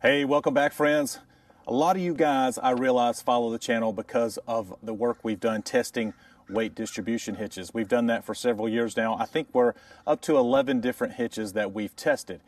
Hey, welcome back, friends. A lot of you guys, I realize, follow the channel because of the work we've done testing weight distribution hitches. We've done that for several years now. I think we're up to 11 different hitches that we've tested.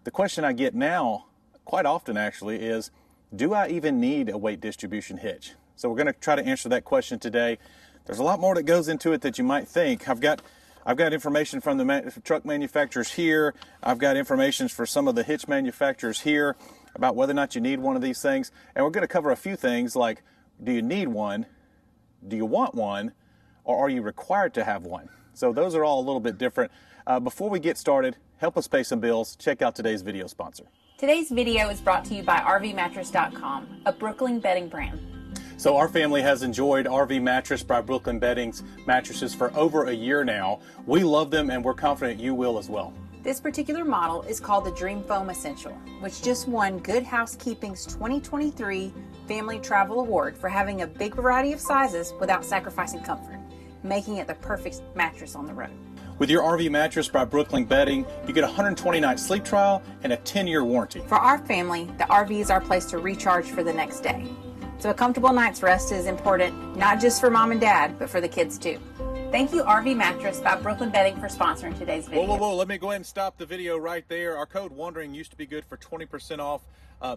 The question I get now, quite often actually, is do I even need a weight distribution hitch? So we're going to try to answer that question today. There's a lot more that goes into it that you might think. I've got information from the truck manufacturers here. I've got information for some of the hitch manufacturers here about whether or not you need one of these things. And we're going to cover a few things like, do you need one? Do you want one? Or are you required to have one? So those are all a little bit different. Before we get started, help us pay some bills. Check out today's video sponsor. Today's video is brought to you by rvmattress.com, a Brooklyn bedding brand. So our family has enjoyed RV Mattress by Brooklyn Bedding's mattresses for over a year now. We love them and we're confident you will as well. This particular model is called the Dream Foam Essential, which just won Good Housekeeping's 2023 Family Travel Award for having a big variety of sizes without sacrificing comfort, making it the perfect mattress on the road. With your RV Mattress by Brooklyn Bedding, you get a 120-night sleep trial and a 10-year warranty. For our family, the RV is our place to recharge for the next day. So a comfortable night's rest is important, not just for mom and dad, but for the kids too. Thank you, RV Mattress by Brooklyn Bedding, for sponsoring today's video. Whoa, let me go ahead and stop the video right there. Our code WANDERING used to be good for 20% off.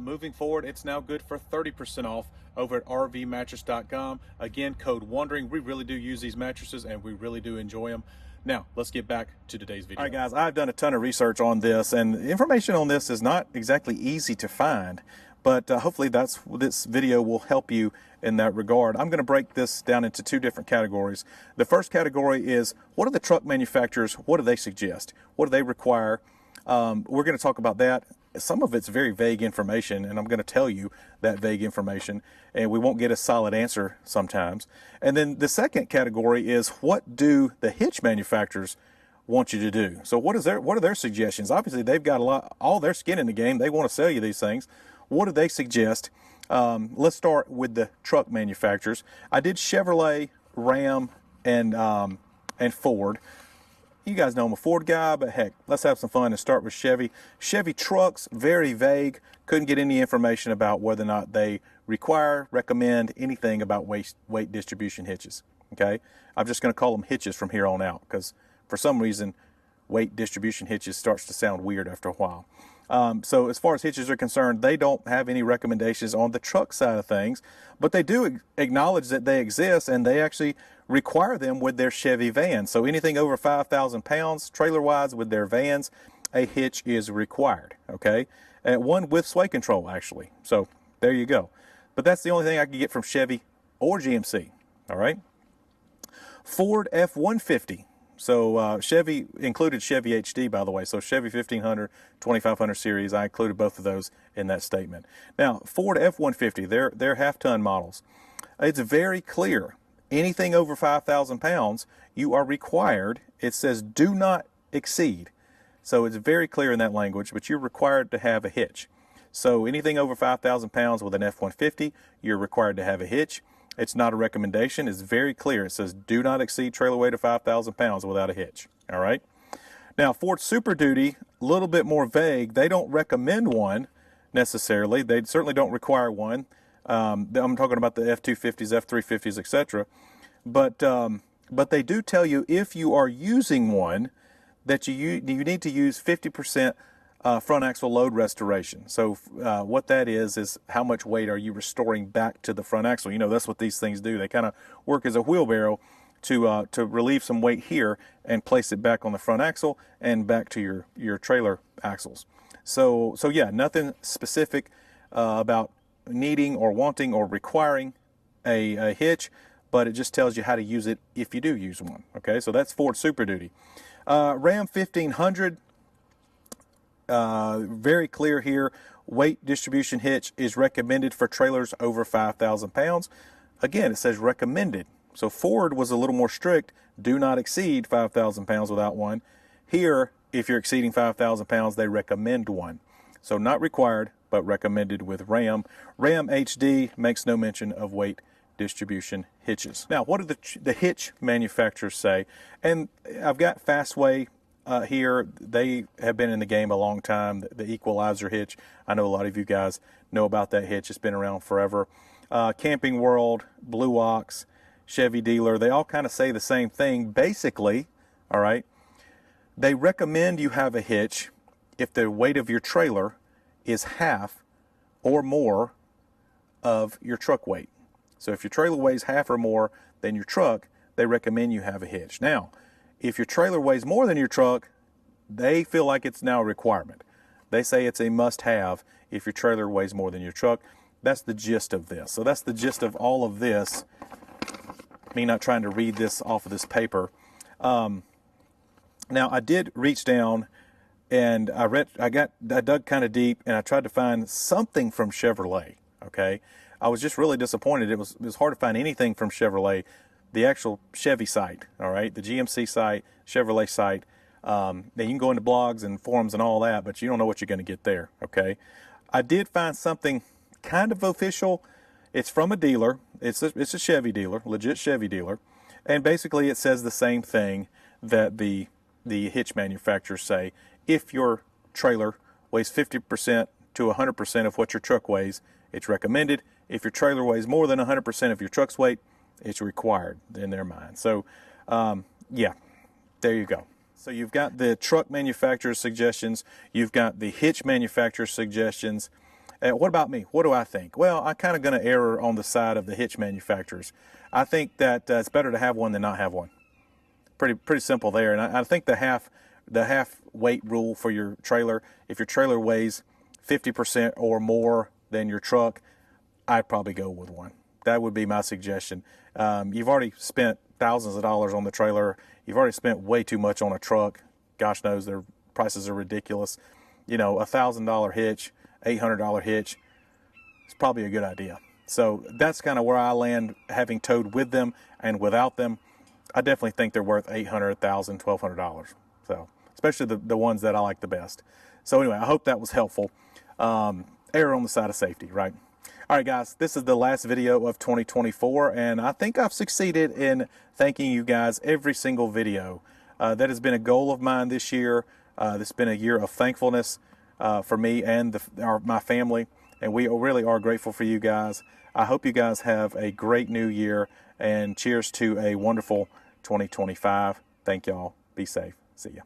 Moving forward, it's now good for 30% off over at rvmattress.com. Again, code WANDERING. We really do use these mattresses and we really do enjoy them. Now, let's get back to today's video. All right, guys, I've done a ton of research on this, and information on this is not exactly easy to find, but hopefully this video will help you in that regard. I'm going to break this down into two different categories. The first category is, what do the truck manufacturers, what do they suggest? What do they require? We're going to talk about that. Some of it's very vague information, and I'm going to tell you that vague information, and we won't get a solid answer sometimes. And then the second category is, what do the hitch manufacturers want you to do? So what are their suggestions? Obviously, they've got all their skin in the game. They want to sell you these things. What do they suggest? Let's start with the truck manufacturers. I did Chevrolet, Ram, and Ford. You guys know I'm a Ford guy, but heck, let's have some fun and start with Chevy. Chevy trucks, very vague. Couldn't get any information about whether or not they recommend anything about weight distribution hitches. Okay, I'm just going to call them hitches from here on out because for some reason, weight distribution hitches starts to sound weird after a while. So as far as hitches are concerned, they don't have any recommendations on the truck side of things, but they do acknowledge that they exist, and they actually require them with their Chevy vans. So anything over 5,000 pounds, trailer-wise, with their vans, a hitch is required, okay? And one with sway control, actually. So there you go. But that's the only thing I can get from Chevy or GMC, all right? Ford F-150. So Chevy included Chevy HD, by the way. So Chevy 1500, 2500 series, I included both of those in that statement. Now, Ford F-150, they're half-ton models. It's very clear. Anything over 5,000 pounds, you are required. It says do not exceed. So it's very clear in that language, but you're required to have a hitch. So anything over 5,000 pounds with an F-150, you're required to have a hitch. It's not a recommendation. It's very clear. It says do not exceed trailer weight of 5,000 pounds without a hitch. All right. Now, Ford Super Duty, a little bit more vague. They don't recommend one necessarily. They certainly don't require one. I'm talking about the F-250s, F-350s, etc. But they do tell you if you are using one that you need to use 50% front axle load restoration. So what that is how much weight are you restoring back to the front axle. You know, that's what these things do. They kind of work as a wheelbarrow to relieve some weight here and place it back on the front axle and back to your trailer axles. So yeah, nothing specific about needing or wanting or requiring a hitch, but it just tells you how to use it if you do use one. Okay, so that's Ford Super Duty. Ram 1500. Very clear here, weight distribution hitch is recommended for trailers over 5,000 pounds. Again, it says recommended. So Ford was a little more strict, do not exceed 5,000 pounds without one. Here, if you're exceeding 5,000 pounds, they recommend one. So not required, but recommended with Ram. Ram HD makes no mention of weight distribution hitches. Now, what do the hitch manufacturers say? And I've got Fastway here, they have been in the game a long time. The Equalizer hitch, I know a lot of you guys know about that hitch. It's been around forever. Camping World, Blue Ox, Chevy Dealer, they all kind of say the same thing basically. All right, they recommend you have a hitch if the weight of your trailer is half or more of your truck weight. So if your trailer weighs half or more than your truck, they recommend you have a hitch. Now, if your trailer weighs more than your truck, they feel like it's now a requirement. They say it's a must-have if your trailer weighs more than your truck. That's the gist of this. So that's the gist of all of this. Me not trying to read this off of this paper. Now, I did reach down and I dug kind of deep and I tried to find something from Chevrolet. Okay, I was just really disappointed. It was hard to find anything from Chevrolet, the actual Chevy site. All right, the GMC site, Chevrolet site. Now you can go into blogs and forums and all that, but you don't know what you're going to get there. Okay, I did find something kind of official. It's from a dealer. It's a Chevy dealer, legit Chevy dealer, and basically it says the same thing that the hitch manufacturers say. If your trailer weighs 50% to 100% of what your truck weighs, it's recommended. If your trailer weighs more than 100% of your truck's weight, it's required in their mind. So, yeah, there you go. So you've got the truck manufacturer's suggestions. You've got the hitch manufacturer's suggestions. What about me? What do I think? Well, I'm kind of going to err on the side of the hitch manufacturers. I think that it's better to have one than not have one. Pretty simple there. And I think the half weight rule for your trailer, if your trailer weighs 50% or more than your truck, I'd probably go with one. That would be my suggestion. You've already spent thousands of dollars on the trailer. You've already spent way too much on a truck. Gosh knows their prices are ridiculous. You know, $1,000 hitch, $800 hitch, it's probably a good idea. So that's kind of where I land, having towed with them and without them. I definitely think they're worth $800, $1,000, $1,200. So, especially the ones that I like the best. So anyway, I hope that was helpful. Err on the side of safety, right? All right, guys, this is the last video of 2024, and I think I've succeeded in thanking you guys every single video. That has been a goal of mine this year. This has been a year of thankfulness for me and my family, and we really are grateful for you guys. I hope you guys have a great new year, and cheers to a wonderful 2025. Thank y'all. Be safe. See ya.